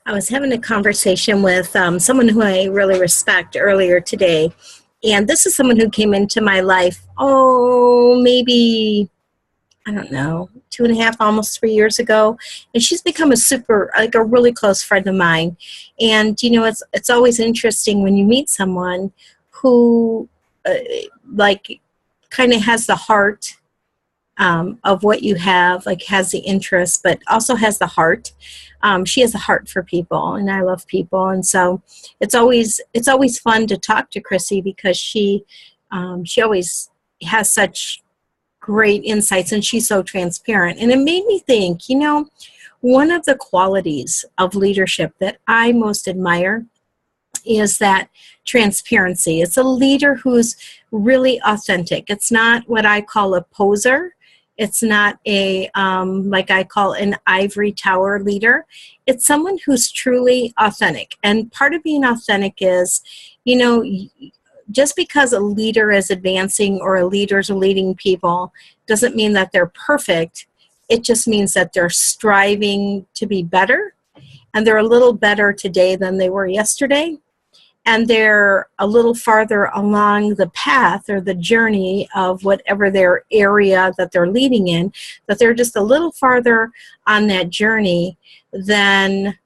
I was having a conversation with someone who I really respect earlier today. And this is someone who came into my life, maybe, I don't know, 2.5, almost 3 years ago. And she's become like a really close friend of mine. And, it's always interesting when you meet someone who, uh, like, kind of has the heart of what you have, like has the interest, but also has the heart. She has a heart for people, and I love people, and so it's always fun to talk to Chrissy because she always has such great insights, and she's so transparent. And it made me think, one of the qualities of leadership that I most admire is that transparency. It's a leader who's really authentic. It's not what I call a poser. It's not like I call an ivory tower leader. It's someone who's truly authentic. And part of being authentic is, you know, just because a leader is advancing or a leader's leading people doesn't mean that they're perfect. It just means that they're striving to be better, and they're a little better today than they were yesterday, and they're a little farther along the path or the journey of whatever their area that they're leading in, that they're just a little farther on that journey than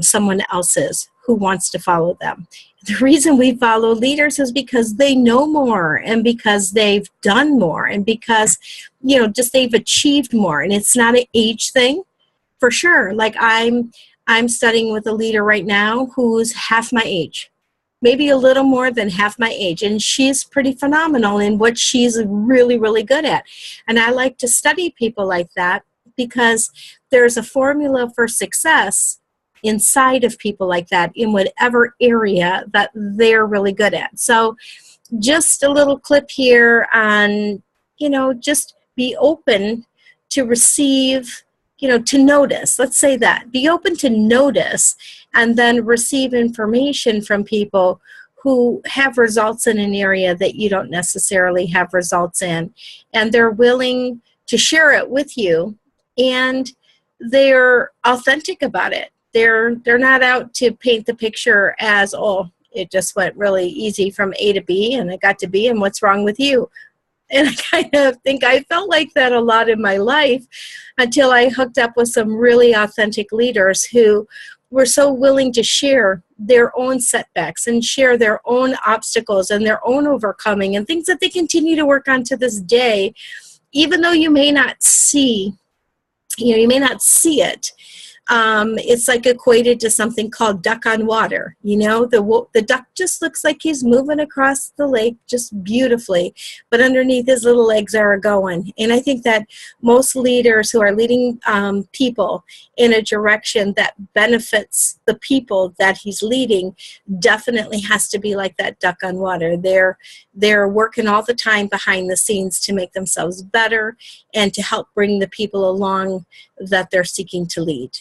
someone else is who wants to follow them. The reason we follow leaders is because they know more, and because they've done more, and because, just they've achieved more. And it's not an age thing, for sure. Like I'm studying with a leader right now who's half my age, maybe a little more than half my age, and she's pretty phenomenal in what she's really, really good at. And I like to study people like that because there's a formula for success inside of people like that in whatever area that they're really good at. So just a little clip here on, just be open to receive, to notice. Let's say that. Be open to notice and then receive information from people who have results in an area that you don't necessarily have results in. And they're willing to share it with you, and they're authentic about it. They're not out to paint the picture as, oh, it just went really easy from A to B and I got to B, and what's wrong with you? And I kind of think I felt like that a lot in my life until I hooked up with some really authentic leaders who were so willing to share their own setbacks and share their own obstacles and their own overcoming and things that they continue to work on to this day, even though you may not see, it. It's like equated to something called duck on water. The duck just looks like he's moving across the lake just beautifully, but underneath his little legs are going. And I think that most leaders who are leading people in a direction that benefits the people that he's leading definitely has to be like that duck on water. They're working all the time behind the scenes to make themselves better and to help bring the people along that they're seeking to lead.